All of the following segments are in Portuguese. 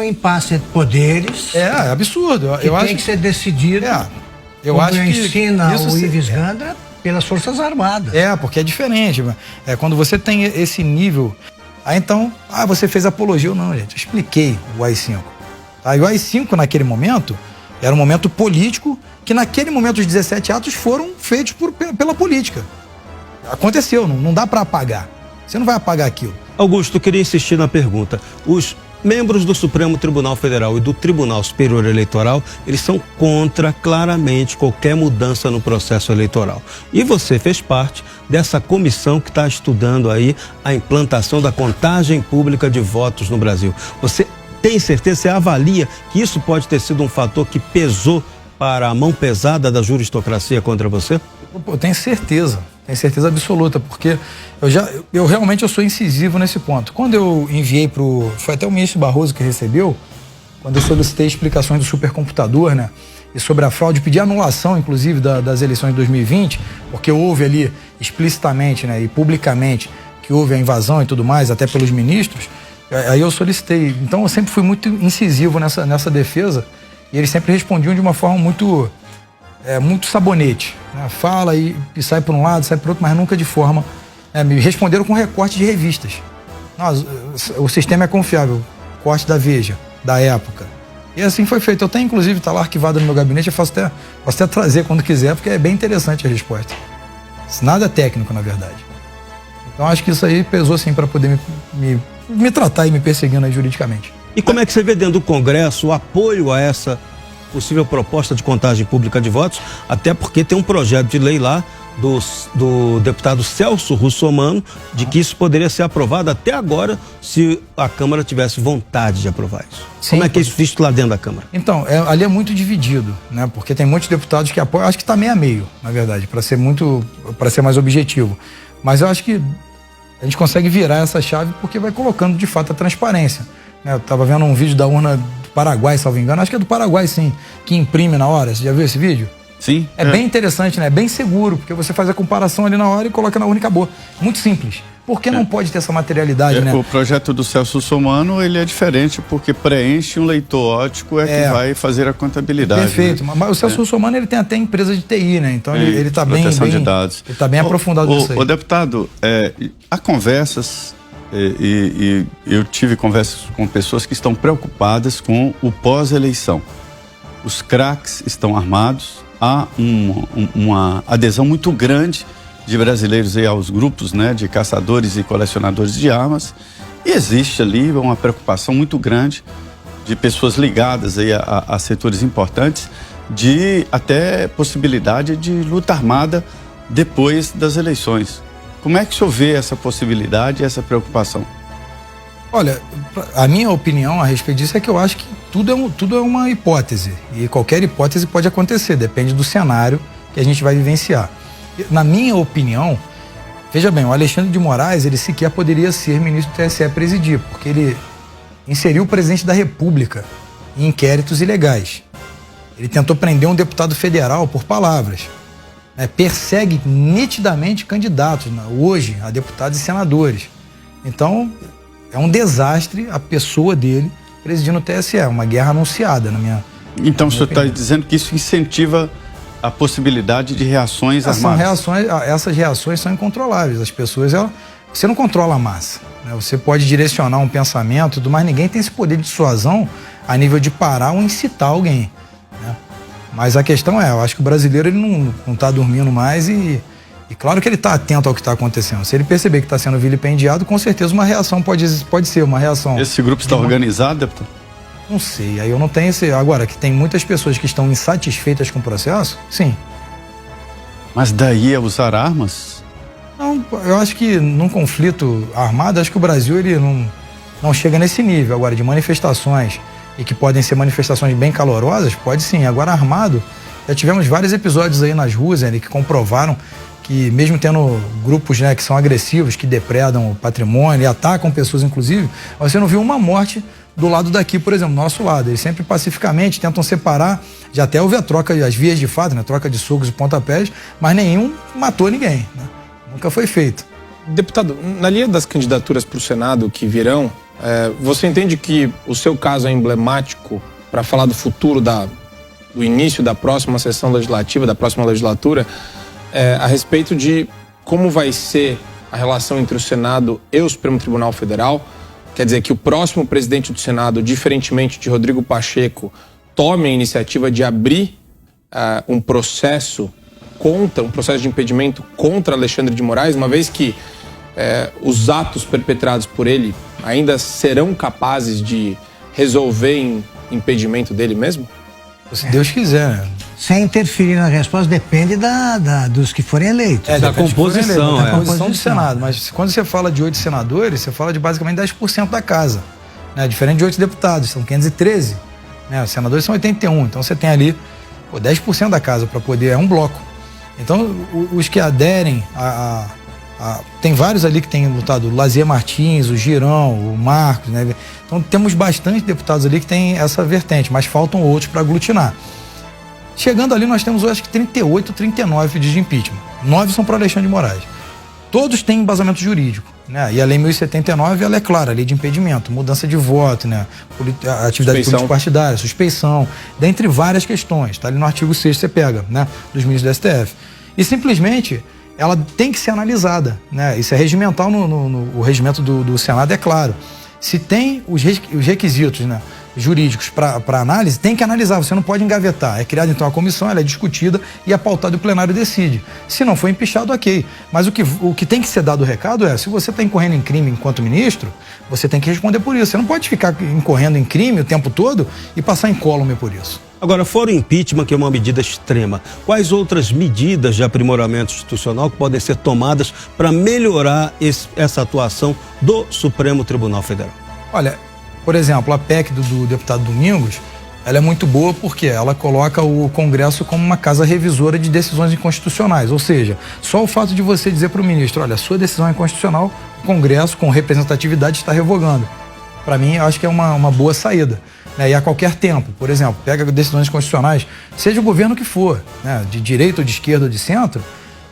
impasse entre poderes. É absurdo. Eu acho que ser decidido. Eu acho que ensina o Ives Gandra pelas Forças Armadas. Porque é diferente. Quando você tem esse nível. Aí então, você fez apologia ou não, gente. Eu expliquei o AI-5. Tá? E o AI-5, naquele momento, era um momento político que, naquele momento, os 17 atos foram feitos pela política. Aconteceu, não dá para apagar. Você não vai apagar aquilo. Augusto, eu queria insistir na pergunta. Os membros do Supremo Tribunal Federal e do Tribunal Superior Eleitoral, eles são contra, claramente, qualquer mudança no processo eleitoral. E você fez parte dessa comissão que está estudando aí a implantação da contagem pública de votos no Brasil. Você tem certeza, você avalia que isso pode ter sido um fator que pesou para a mão pesada da juristocracia contra você? Eu tenho certeza absoluta, porque eu realmente sou incisivo nesse ponto. Quando eu enviei foi até o ministro Barroso que recebeu, quando eu solicitei explicações do supercomputador, né, e sobre a fraude, pedi anulação, inclusive, das eleições de 2020, porque houve ali explicitamente, né, e publicamente que houve a invasão e tudo mais, até pelos ministros, aí eu solicitei. Então eu sempre fui muito incisivo nessa defesa, e eles sempre respondiam de uma forma muito sabonete, né? Fala e sai por um lado, sai por outro, mas nunca de forma. Me responderam com recorte de revistas. O sistema é confiável, corte da Veja, da época. E assim foi feito. Eu tenho, inclusive, está lá arquivado no meu gabinete, eu posso até trazer quando quiser, porque é bem interessante a resposta. Nada é técnico, na verdade. Então acho que isso aí pesou assim para poder me tratar e me perseguindo aí juridicamente. E como é que você vê dentro do Congresso o apoio a essa possível proposta de contagem pública de votos, até porque tem um projeto de lei lá do deputado Celso Russomano de que isso poderia ser aprovado até agora se a Câmara tivesse vontade de aprovar isso. Sim, como é que é isso visto lá dentro da Câmara? Então, ali é muito dividido, né? Porque tem muitos deputados que apoiam, acho que está meio a meio, na verdade, para ser mais objetivo. Mas eu acho que a gente consegue virar essa chave porque vai colocando de fato a transparência. Eu estava vendo um vídeo da urna do Paraguai, salvo engano, acho que é do Paraguai, sim, que imprime na hora. Você já viu esse vídeo? Sim. É bem interessante, né? É bem seguro, porque você faz a comparação ali na hora e coloca na urna e acabou. Muito simples. Por que não pode ter essa materialidade, né? O projeto do Celso Russomano, ele é diferente porque preenche um leitor ótico que vai fazer a contabilidade. Perfeito. Né? Mas o Celso Russomano, ele tem até empresa de TI, né? Então ele está bem de dados. Ele está bem aprofundado nisso aí. O deputado, há conversas, e eu tive conversas com pessoas que estão preocupadas com o pós-eleição. Os craques estão armados, há uma adesão muito grande de brasileiros aí aos grupos, né, de caçadores e colecionadores de armas, e existe ali uma preocupação muito grande de pessoas ligadas aí a setores importantes, de até possibilidade de luta armada depois das eleições. Como é que o senhor vê essa possibilidade e essa preocupação? Olha, a minha opinião a respeito disso é que eu acho que tudo é uma hipótese, e qualquer hipótese pode acontecer, depende do cenário que a gente vai vivenciar. Na minha opinião, veja bem, o Alexandre de Moraes, ele sequer poderia ser ministro do TSE presidir, porque ele inseriu o presidente da República em inquéritos ilegais. Ele tentou prender um deputado federal por palavras. Persegue nitidamente candidatos, hoje, a deputados e senadores. Então, é um desastre a pessoa dele presidindo o TSE, uma guerra anunciada, na minha Então, o senhor está dizendo que isso incentiva a possibilidade de reações armadas? Essas reações são incontroláveis. As pessoas, você não controla a massa, né? Você pode direcionar um pensamento e tudo, mas ninguém tem esse poder de dissuasão a nível de parar ou incitar alguém, né? Mas a questão eu acho que o brasileiro ele não está dormindo mais e claro que ele está atento ao que está acontecendo. Se ele perceber que está sendo vilipendiado, com certeza uma reação pode ser uma reação. Esse grupo está organizado, deputado? Não sei, aí eu não tenho esse... Agora, que tem muitas pessoas que estão insatisfeitas com o processo, sim. Mas daí é usar armas? Não, eu acho que num conflito armado, acho que o Brasil ele não chega nesse nível. Agora, de manifestações, e que podem ser manifestações bem calorosas, pode sim. Agora, armado, já tivemos vários episódios aí nas ruas, né, que comprovaram que mesmo tendo grupos, né, que são agressivos, que depredam o patrimônio e atacam pessoas, inclusive, você não viu uma morte do lado daqui, por exemplo, do nosso lado. Eles sempre pacificamente tentam separar, já até houve a troca, as vias de fato, né, troca de socos e pontapés, mas nenhum matou ninguém, né? Nunca foi feito. Deputado, na linha das candidaturas para o Senado que virão, Você entende que o seu caso é emblemático para falar do futuro do início da próxima sessão legislativa, da próxima legislatura, a respeito de como vai ser a relação entre o Senado e o Supremo Tribunal Federal? Quer dizer, que o próximo presidente do Senado, diferentemente de Rodrigo Pacheco, tome a iniciativa de abrir um processo de impedimento contra Alexandre de Moraes, uma vez que os atos perpetrados por ele ainda serão capazes de resolver em impedimento dele mesmo? Se Deus quiser, né? Sem interferir na resposta, depende dos que forem eleitos. Da composição, da composição do Senado. Mas quando você fala de 8 senadores, você fala de basicamente 10% da casa. Né? Diferente de 8 deputados, são 513. Né? Os senadores são 81. Então você tem ali 10% da casa para poder. É um bloco. Então, os que aderem tem vários ali que têm lutado, o Lazier Martins, o Girão, o Marcos, né? Então temos bastante deputados ali que têm essa vertente, mas faltam outros para aglutinar. Chegando ali, nós temos, eu acho que 38, 39 pedidos de impeachment. 9 são para Alexandre de Moraes. Todos têm embasamento jurídico, né? E a Lei 1079, ela é clara, a lei de impedimento, mudança de voto, né? Atividade político-partidária, suspeição, dentre várias questões. Está ali no artigo 6º, você pega, né? Dos ministros do STF. E simplesmente ela tem que ser analisada, né? Isso é regimental o regimento do Senado, é claro. Se tem os requisitos, né, jurídicos para análise, tem que analisar, você não pode engavetar. É criada então a comissão, ela é discutida e a pautada do plenário decide. Se não for empichado, ok. Mas o que tem que ser dado o recado é, se você está incorrendo em crime enquanto ministro, você tem que responder por isso. Você não pode ficar incorrendo em crime o tempo todo e passar incólume por isso. Agora, fora o impeachment, que é uma medida extrema, quais outras medidas de aprimoramento institucional que podem ser tomadas para melhorar essa atuação do Supremo Tribunal Federal? Olha, por exemplo, a PEC do deputado Domingos, ela é muito boa porque ela coloca o Congresso como uma casa revisora de decisões inconstitucionais. Ou seja, só o fato de você dizer para o ministro, olha, a sua decisão é inconstitucional, o Congresso, com representatividade, está revogando. Para mim, eu acho que é uma boa saída. Né? E a qualquer tempo, por exemplo, pega decisões constitucionais, seja o governo que for, né? De direita ou de esquerda ou de centro,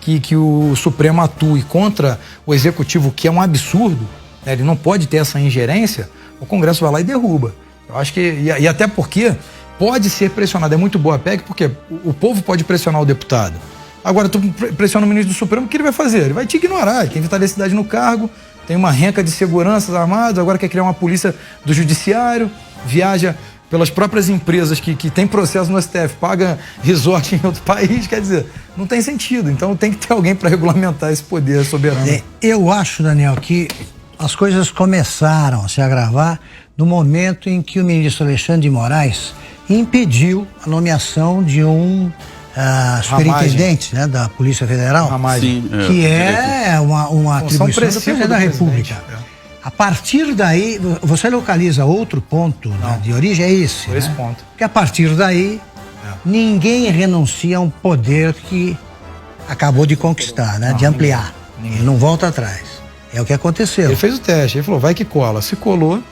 que o Supremo atue contra o Executivo, que é um absurdo, né? Ele não pode ter essa ingerência, o Congresso vai lá e derruba. Eu acho que, e até porque pode ser pressionado, é muito boa a PEC, porque o povo pode pressionar o deputado. Agora, tu pressiona o ministro do Supremo, o que ele vai fazer? Ele vai te ignorar, ele tem vitalidade no cargo, tem uma renca de seguranças armadas, agora quer criar uma polícia do judiciário, viaja pelas próprias empresas que tem processo no STF, paga resort em outro país, quer dizer, não tem sentido. Então tem que ter alguém para regulamentar esse poder soberano. Eu acho, Daniel, que as coisas começaram a se agravar no momento em que o ministro Alexandre de Moraes impediu a nomeação de um superintendente, né, da Polícia Federal, Sim, que é uma atribuição do presidente da República. A partir daí, você localiza outro ponto, né, de origem, é esse. Esse ponto. Porque a partir daí, ninguém renuncia a um poder que acabou de conquistar, né, de ampliar. Ele não volta atrás. É o que aconteceu. Ele fez o teste, ele falou, vai que cola. Se colou,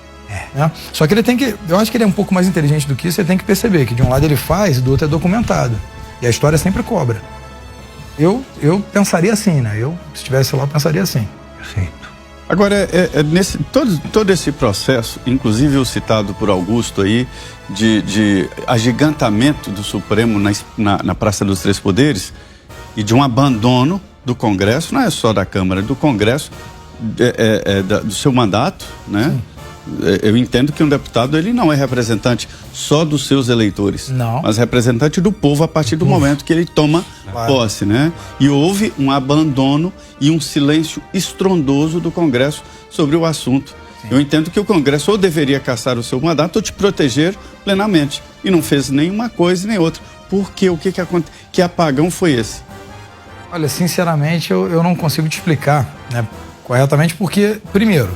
né? Só que ele tem que, eu acho que ele é um pouco mais inteligente do que isso, ele tem que perceber que de um lado ele faz e do outro é documentado. E a história sempre cobra. Eu pensaria assim, né? Se estivesse lá, eu pensaria assim. Perfeito. Agora, nesse todo esse processo, inclusive o citado por Augusto aí, de agigantamento do Supremo na Praça dos Três Poderes e de um abandono do Congresso, não é só da Câmara, do Congresso, do seu mandato, né? Sim. Eu entendo que um deputado, ele não é representante só dos seus eleitores, não, mas representante do povo a partir do momento que ele toma posse, né? E houve um abandono e um silêncio estrondoso do Congresso sobre o assunto. Sim. Eu entendo que o Congresso ou deveria caçar o seu mandato ou te proteger plenamente. E não fez nenhuma coisa nem outra. Por quê? O que aconteceu? Que apagão foi esse? Olha, sinceramente, eu não consigo te explicar, né, corretamente, porque, primeiro,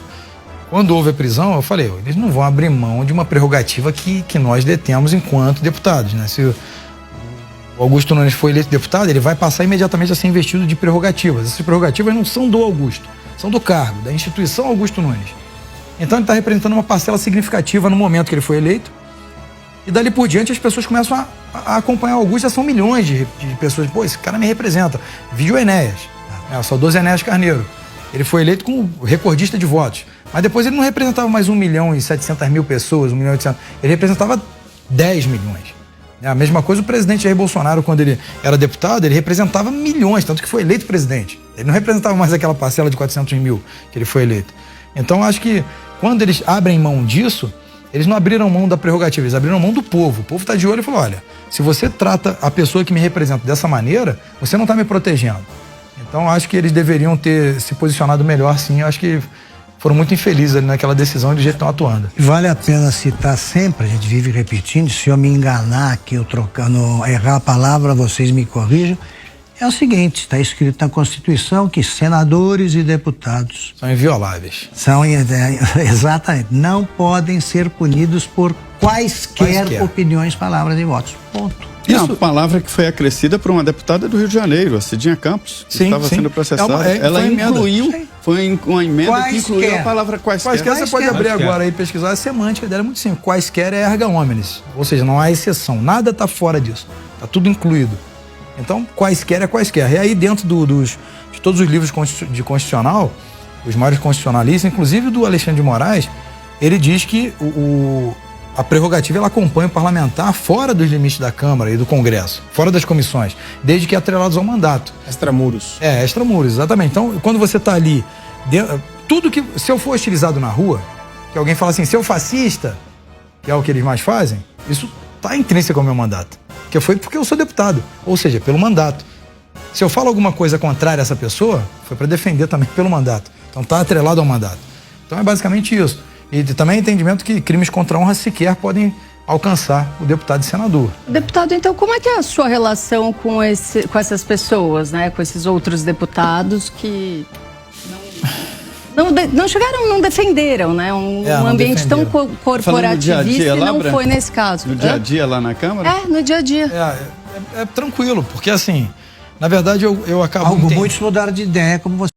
quando houve a prisão, eu falei, eles não vão abrir mão de uma prerrogativa que nós detemos enquanto deputados, né? Se o Augusto Nunes foi eleito deputado, ele vai passar imediatamente a ser investido de prerrogativas. Essas prerrogativas não são do Augusto, são do cargo, da instituição Augusto Nunes. Então ele está representando uma parcela significativa no momento que ele foi eleito. E dali por diante as pessoas começam a acompanhar o Augusto, já são milhões de pessoas. Pô, esse cara me representa. Vídeo Enéas, o saudoso Enéas Carneiro. Ele foi eleito como recordista de votos. Mas depois ele não representava mais 1.700.000 pessoas, 1.800.000. Ele representava 10 milhões. A mesma coisa o presidente Jair Bolsonaro, quando ele era deputado, ele representava milhões, tanto que foi eleito presidente. Ele não representava mais aquela parcela de 400.000 que ele foi eleito. Então, acho que quando eles abrem mão disso, eles não abriram mão da prerrogativa, eles abriram mão do povo. O povo está de olho e falou, olha, se você trata a pessoa que me representa dessa maneira, você não está me protegendo. Então, acho que eles deveriam ter se posicionado melhor, sim. Acho que foram muito infelizes ali naquela decisão e do jeito que estão atuando. Vale a pena citar sempre, a gente vive repetindo, se eu me enganar aqui, eu trocando, errar a palavra, vocês me corrijam. É o seguinte, está escrito na Constituição que senadores e deputados São invioláveis. são, exatamente, não podem ser punidos por quaisquer opiniões, palavras e votos. Ponto. Isso, uma palavra que foi acrescida por uma deputada do Rio de Janeiro, a Cidinha Campos, que estava sendo processada. Ela incluiu, foi uma emenda que incluiu a palavra quaisquer. Quaisquer você pode abrir agora e pesquisar, a semântica dela é muito simples. Quaisquer é erga omnes, ou seja, não há exceção, nada está fora disso, está tudo incluído. Então, quaisquer é quaisquer. E aí, dentro de todos os livros de constitucional, os maiores constitucionalistas, inclusive do Alexandre de Moraes, ele diz que a prerrogativa ela acompanha o parlamentar fora dos limites da Câmara e do Congresso, fora das comissões, desde que atrelados ao mandato. Extramuros. Extramuros, exatamente. Então, quando você está ali, tudo que, se eu for hostilizado na rua, que alguém fala assim, seu fascista, que é o que eles mais fazem, isso está intrínseco ao meu mandato. Que foi porque eu sou deputado, ou seja, pelo mandato. Se eu falo alguma coisa contrária a essa pessoa, foi para defender também pelo mandato. Então está atrelado ao mandato. Então é basicamente isso. E também é entendimento que crimes contra a honra sequer podem alcançar o deputado e senador. Deputado, então como é que é a sua relação com essas pessoas, né? Com esses outros deputados que não chegaram, não defenderam, né? Um ambiente tão corporativista e não foi nesse caso. No dia a dia lá na Câmara? No dia a dia. É tranquilo, porque assim, na verdade eu acabo... Muitos mudaram de ideia, como você